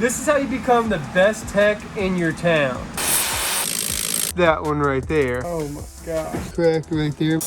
This is how you become the best tech in your town. That one right there. Oh my gosh. Crack right there.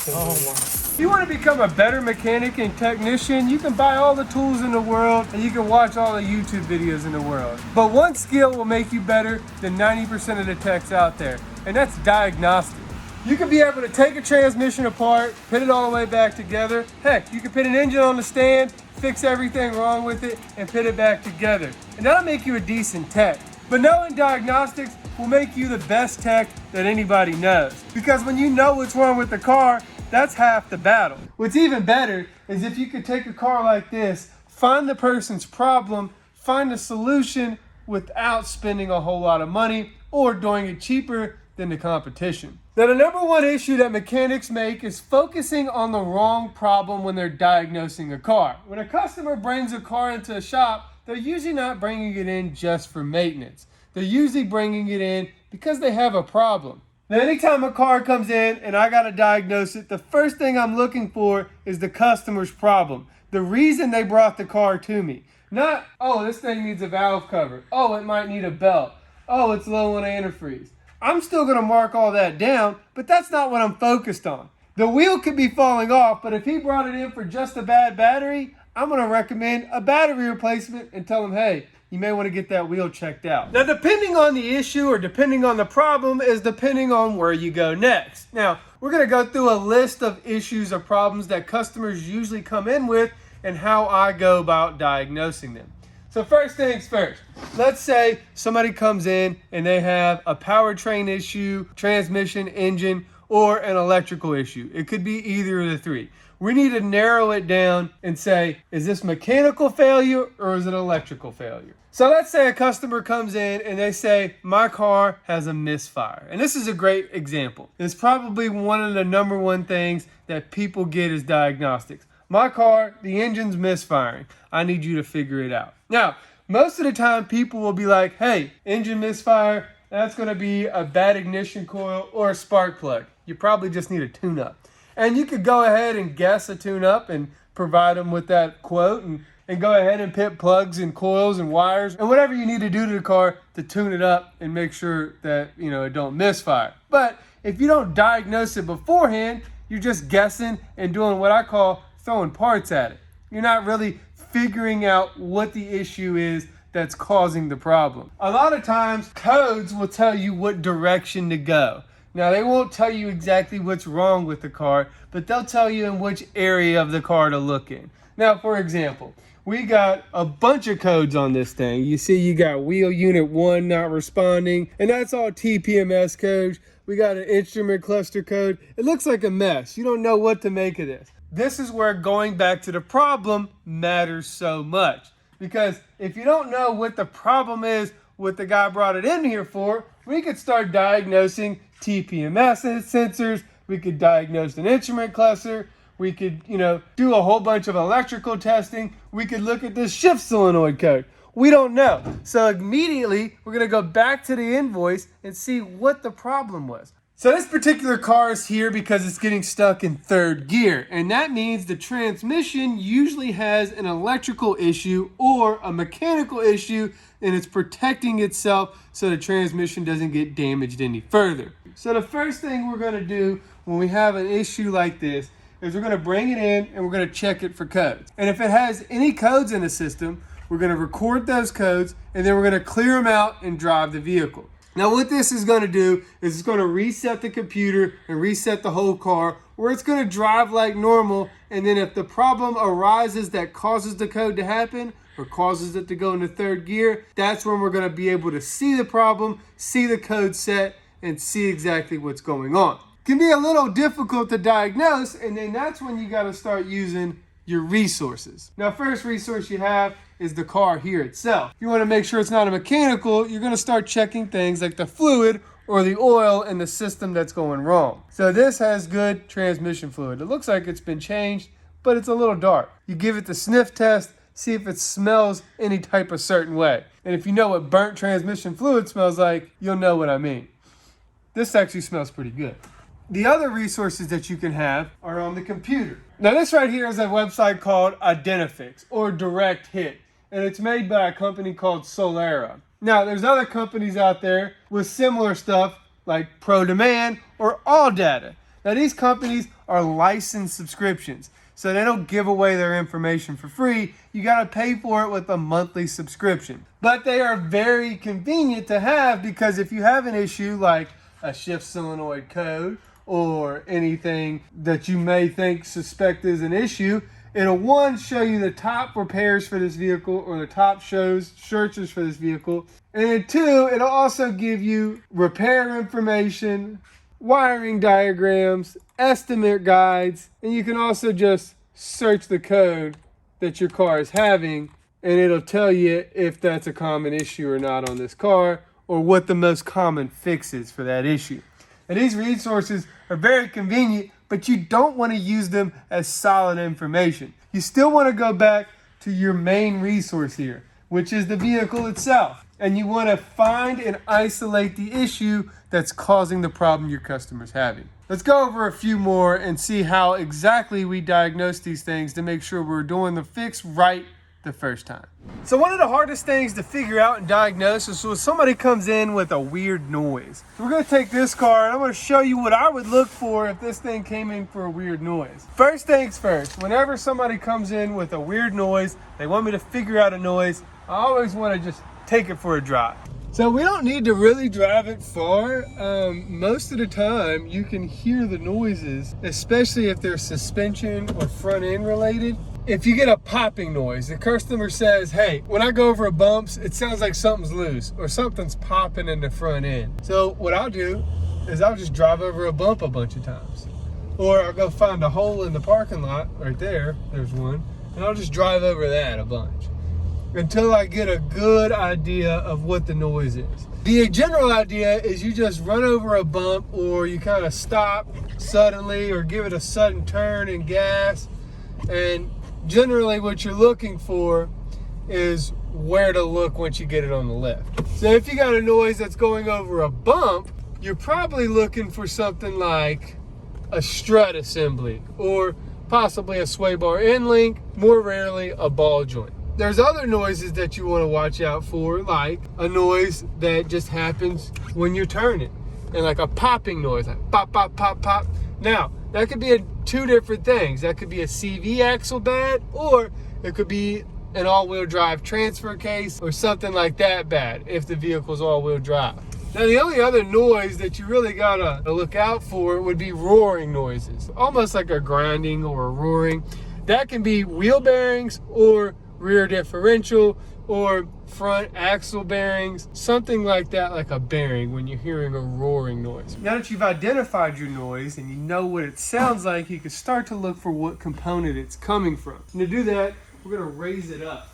Oh my. If you want to become a better mechanic and technician, you can buy all the tools in the world and you can watch all the YouTube videos in the world. But one skill will make you better than 90% of the techs out there, and that's diagnostic. You can be able to take a transmission apart, put it all the way back together. Heck, you can put an engine on the stand, fix everything wrong with it, and put it back together. And that'll make you a decent tech. But knowing diagnostics will make you the best tech that anybody knows. Because when you know what's wrong with the car, that's half the battle. What's even better is if you could take a car like this, find the person's problem, find a solution without spending a whole lot of money or doing it cheaper than the competition. Now, the number one issue that mechanics make is focusing on the wrong problem when they're diagnosing a car. When a customer brings a car into a shop, they're usually not bringing it in just for maintenance. They're usually bringing it in because they have a problem. Now, anytime a car comes in and I got to diagnose it, the first thing I'm looking for is the customer's problem. The reason they brought the car to me. Not, oh, this thing needs a valve cover. Oh, it might need a belt. Oh, it's low on antifreeze. I'm still going to mark all that down, but that's not what I'm focused on. The wheel could be falling off, but if he brought it in for just a bad battery, I'm going to recommend a battery replacement and tell him, hey, you may want to get that wheel checked out. Now, depending on the issue or depending on the problem is depending on where you go next. Now, we're going to go through a list of issues or problems that customers usually come in with and how I go about diagnosing them. So first things first, let's say somebody comes in and they have a powertrain issue, transmission, engine, or an electrical issue. It could be either of the three. We need to narrow it down and say, is this mechanical failure or is it electrical failure? So let's say a customer comes in and they say, my car has a misfire. And this is a great example. It's probably one of the number one things that people get as diagnostics. My car, the engine's misfiring. I need you to figure it out. Now, most of the time people will be like, hey, engine misfire, that's going to be a bad ignition coil or a spark plug. You probably just need a tune-up. And you could go ahead and guess a tune-up and provide them with that quote and go ahead and put plugs and coils and wires and whatever you need to do to the car to tune it up and make sure that, it don't misfire. But if you don't diagnose it beforehand, you're just guessing and doing what I call throwing parts at it. You're not really figuring out what the issue is that's causing the problem. A lot of times codes will tell you what direction to go. Now, they won't tell you exactly what's wrong with the car, but they'll tell you in which area of the car to look in. Now, for example, we got a bunch of codes on this thing. You see you got wheel unit 1 not responding, and that's all TPMS codes. We got an instrument cluster code. It looks like a mess. You don't know what to make of this. This is where going back to the problem matters so much. Because if you don't know what the problem is, what the guy brought it in here for, we could start diagnosing TPMS sensors. We could diagnose an instrument cluster. We could, do a whole bunch of electrical testing. We could look at this shift solenoid code. We don't know. So immediately, we're going to go back to the invoice and see what the problem was. So this particular car is here because it's getting stuck in third gear. And that means the transmission usually has an electrical issue or a mechanical issue, and it's protecting itself so the transmission doesn't get damaged any further. So the first thing we're going to do when we have an issue like this is we're going to bring it in and we're going to check it for codes. And if it has any codes in the system, we're going to record those codes and then we're going to clear them out and drive the vehicle. Now what this is going to do is it's going to reset the computer and reset the whole car where it's going to drive like normal, and then if the problem arises that causes the code to happen or causes it to go into third gear, that's when we're going to be able to see the problem, see the code set, and see exactly what's going on. It can be a little difficult to diagnose, and then that's when you got to start using your resources. Now, first resource you have is the car here itself. If you want to make sure it's not a mechanical, you're going to start checking things like the fluid or the oil in the system that's going wrong. So this has good transmission fluid. It looks like it's been changed, but it's a little dark. You give it the sniff test, see if it smells any type of certain way. And if you know what burnt transmission fluid smells like, you'll know what I mean. This actually smells pretty good. The other resources that you can have are on the computer. Now this right here is a website called Diagnostics or Direct Hit. and it's made by a company called Solera. Now, there's other companies out there with similar stuff like Pro Demand or All Data. Now, these companies are licensed subscriptions, so they don't give away their information for free. You got to pay for it with a monthly subscription. But they are very convenient to have, because if you have an issue like a shift solenoid code or anything that you may suspect is an issue, it'll, one, show you the top repairs for this vehicle or the top searches for this vehicle. And then two, it'll also give you repair information, wiring diagrams, estimate guides, and you can also just search the code that your car is having, and it'll tell you if that's a common issue or not on this car, or what the most common fix is for that issue. And these resources are very convenient, but you don't want to use them as solid information. You still want to go back to your main resource here, which is the vehicle itself. And you want to find and isolate the issue that's causing the problem your customer's having. Let's go over a few more and see how exactly we diagnose these things to make sure we're doing the fix right the first time. So one of the hardest things to figure out and diagnose is when somebody comes in with a weird noise. So we're going to take this car and I'm going to show you what I would look for if this thing came in for a weird noise. First things first, whenever somebody comes in with a weird noise, they want me to figure out a noise, I always want to just take it for a drive. So we don't need to really drive it far. Most of the time you can hear the noises, especially if they're suspension or front end related. If you get a popping noise, the customer says, hey, when I go over bumps, it sounds like something's loose or something's popping in the front end. So what I'll do is I'll just drive over a bump a bunch of times. Or I'll go find a hole in the parking lot right there, there's one, and I'll just drive over that a bunch until I get a good idea of what the noise is. The general idea is you just run over a bump, or you kind of stop suddenly or give it a sudden turn and gas. And generally what you're looking for is where to look once you get it on the left. So if you got a noise that's going over a bump, you're probably looking for something like a strut assembly or possibly a sway bar end link, more rarely a ball joint. There's other noises that you want to watch out for, like a noise that just happens when you're turning, and like a popping noise, like pop, pop, pop, pop. Now, that could be two different things. That could be a CV axle bad, or it could be an all-wheel drive transfer case or something like that bad if the vehicle's all-wheel drive. Now, the only other noise that you really gotta look out for would be roaring noises, almost like a grinding or a roaring. That can be wheel bearings or rear differential or front axle bearings, something like that, like a bearing when you're hearing a roaring noise. Now that you've identified your noise and you know what it sounds like, you can start to look for what component it's coming from. And to do that, we're gonna raise it up.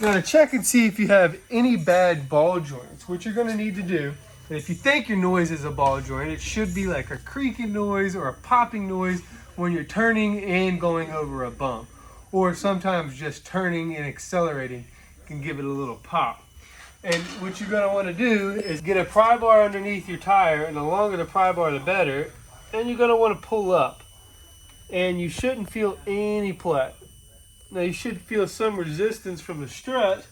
Now to check and see if you have any bad ball joints, what you're gonna need to do, and if you think your noise is a ball joint, it should be like a creaking noise or a popping noise when you're turning and going over a bump. Or sometimes just turning and accelerating can give it a little pop. And what you're going to want to do is get a pry bar underneath your tire, and the longer the pry bar the better, and you're going to want to pull up. And you shouldn't feel any play. Now you should feel some resistance from the strut,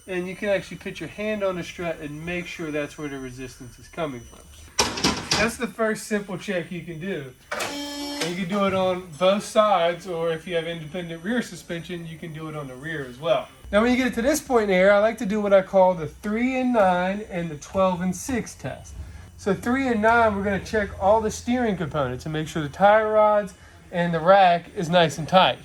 and you can actually put your hand on the strut and make sure that's where the resistance is coming from. That's the first simple check you can do. And you can do it on both sides, or if you have independent rear suspension, you can do it on the rear as well. Now when you get to this point in the air, I like to do what I call the 3 and 9 and the 12 and 6 test. So 3 and 9, we're going to check all the steering components and make sure the tire rods and the rack is nice and tight.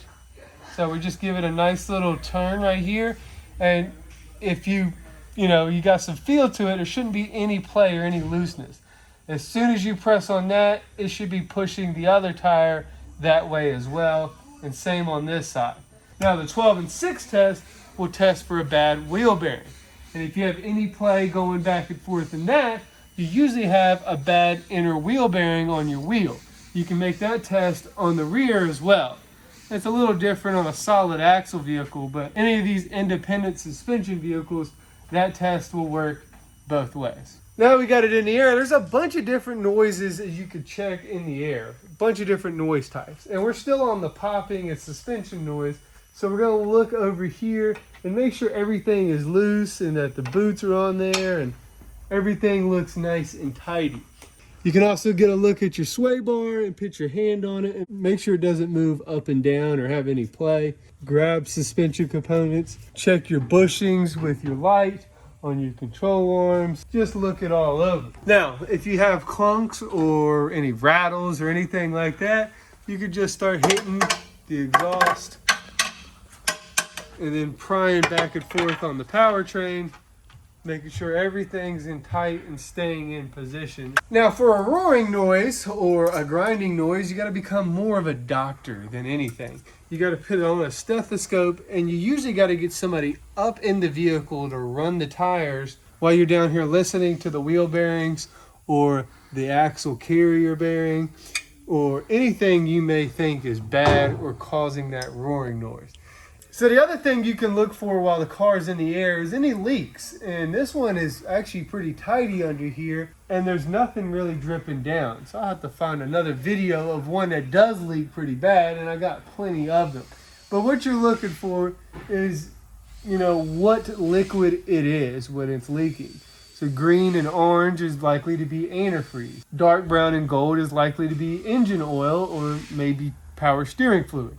So we just give it a nice little turn right here, and if you got some feel to it, there shouldn't be any play or any looseness. As soon as you press on that, it should be pushing the other tire that way as well, and same on this side. Now the 12 and 6 test will test for a bad wheel bearing. And if you have any play going back and forth in that, you usually have a bad inner wheel bearing on your wheel. You can make that test on the rear as well. It's a little different on a solid axle vehicle, but any of these independent suspension vehicles, that test will work both ways. Now we got it in the air. There's a bunch of different noises that you could check in the air, a bunch of different noise types. And we're still on the popping and suspension noise. So we're going to look over here and make sure everything is loose and that the boots are on there and everything looks nice and tidy. You can also get a look at your sway bar and put your hand on it and make sure it doesn't move up and down or have any play. Grab suspension components, check your bushings with your light on your control arms. Just look at all of them. Now, if you have clunks or any rattles or anything like that, you could just start hitting the exhaust and then prying back and forth on the powertrain, making sure everything's in tight and staying in position. Now for a roaring noise or a grinding noise, you gotta become more of a doctor than anything. You gotta put on a stethoscope, and you usually gotta get somebody up in the vehicle to run the tires while you're down here listening to the wheel bearings or the axle carrier bearing or anything you may think is bad or causing that roaring noise. So the other thing you can look for while the car is in the air is any leaks. And this one is actually pretty tidy under here, and there's nothing really dripping down. So I'll have to find another video of one that does leak pretty bad, and I got plenty of them. But what you're looking for is, what liquid it is when it's leaking. So green and orange is likely to be antifreeze. Dark brown and gold is likely to be engine oil or maybe power steering fluid.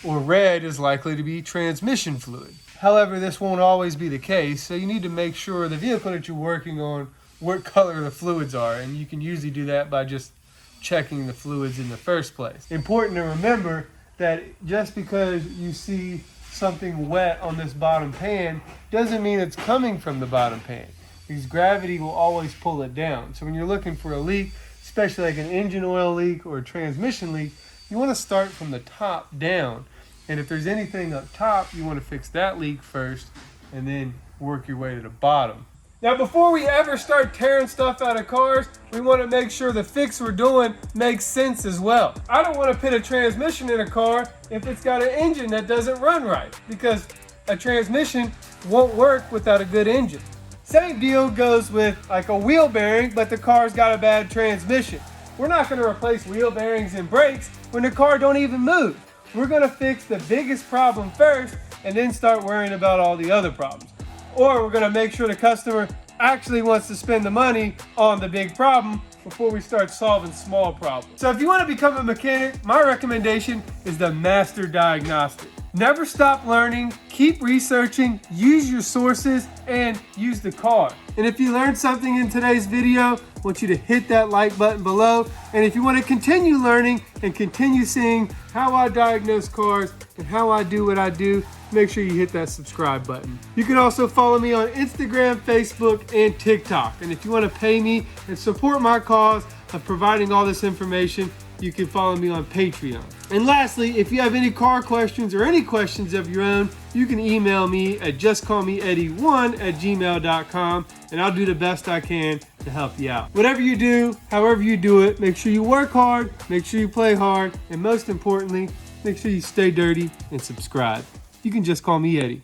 Or red is likely to be transmission fluid. However, this won't always be the case, so you need to make sure the vehicle that you're working on, what color the fluids are, and you can usually do that by just checking the fluids in the first place. Important to remember that just because you see something wet on this bottom pan doesn't mean it's coming from the bottom pan, because gravity will always pull it down. So when you're looking for a leak, especially like an engine oil leak or a transmission leak, you want to start from the top down. And if there's anything up top, you want to fix that leak first and then work your way to the bottom. Now, before we ever start tearing stuff out of cars, we want to make sure the fix we're doing makes sense as well. I don't want to put a transmission in a car if it's got an engine that doesn't run right, because a transmission won't work without a good engine. Same deal goes with like a wheel bearing, but the car's got a bad transmission. We're not going to replace wheel bearings and brakes when the car don't even move. We're going to fix the biggest problem first and then start worrying about all the other problems. Or we're going to make sure the customer actually wants to spend the money on the big problem before we start solving small problems. So if you want to become a mechanic, my recommendation is the Master Diagnostic. Never stop learning, keep researching, use your sources, and use the car. And if you learned something in today's video, I want you to hit that like button below. And if you want to continue learning and continue seeing how I diagnose cars and how I do what I do, make sure you hit that subscribe button. You can also follow me on Instagram, Facebook, and TikTok. And if you want to pay me and support my cause of providing all this information, you can follow me on Patreon. And lastly, if you have any car questions or any questions of your own, you can email me at justcallmeeddie1@gmail.com, and I'll do the best I can to help you out. Whatever you do, however you do it, make sure you work hard, make sure you play hard, and most importantly, make sure you stay dirty and subscribe. You can just call me Eddie.